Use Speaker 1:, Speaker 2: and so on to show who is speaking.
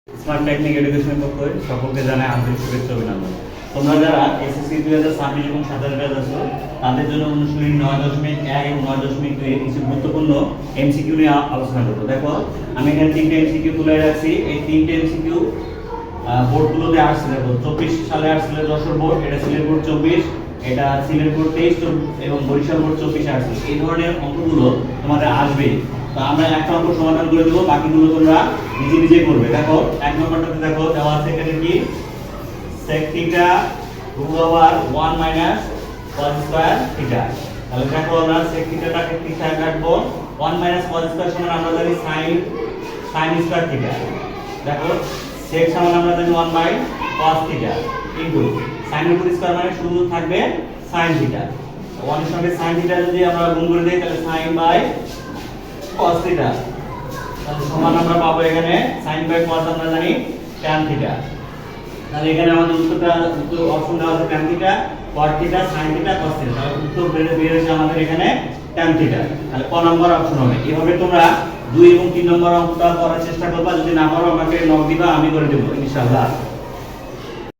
Speaker 1: Smart technique এডুকেশনের পক্ষ হতে সকলকে জানাই আন্তরিক শুভেচ্ছা অভিনন্দন। তোমরা যারা এসএসসি 2026 এবং 27 ব্যাচ আছো তাদের জন্য অনুশীলনী 9.1 এবং 9.2 কিছু গুরুত্বপূর্ণ এমসিকিউ নিয়ে আলোচনা করব। দেখো আমি এখানে তিনটে এমসিকিউ তুলে রাখছি। এই তিনটে এমসিকিউ বোর্ডগুলোতে আসছে। দেখো 24 সালে আসছিল যশোর বোর্ড, এটা সিলেট বোর্ড 24, এটা সিলেট বোর্ড 23 এবং বরিশাল বোর্ড 24 আসছে। এই ধরনের অঙ্কগুলো তোমাদের আসবে। তো আমরা একটা অঙ্ক সমাধান করে দেবো, বাকিগুলো তোমরা নিজে নিজে করবে। দেখো এক নম্বরটাতে দেখো দেওয়া আছে এখানে কি sec theta root over 1 minus cos square theta. তাহলে দেখো আমরা sec থিটাটাকে থিটায় কাটবো। 1 মাইনাস cos স্কয়ার সমান আমরা জানি sin স্কয়ার থিটা। দেখো sec সমান আমরা জানি 1 by cos theta into sin এর উপর স্কয়ার মানে শুধু থাকবে sin থিটা। 1 এর সঙ্গে sin থিটা যদি আমরা গুণ করে দেই তাহলে sin বাই cos থিটা, তাহলে সমান আমরা পাবো এখানে sin বাই cos আমরা জানি tan থিটা। তাহলে এখানে আমাদের উত্তর অপশন দেওয়া আছে tan theta, cot theta, sin theta, cos theta. তাহলে উত্তর বের হয়েছে আমাদের এখানে tan থিটা। তাহলে ক নম্বর অপশন হবে। এভাবে তোমরা 2 এবং 3 নম্বর অঙ্কটা করার চেষ্টা করবা। যদি না পারো আমাকে নক দিবা, আমি করে দেব ইনশাআল্লাহ।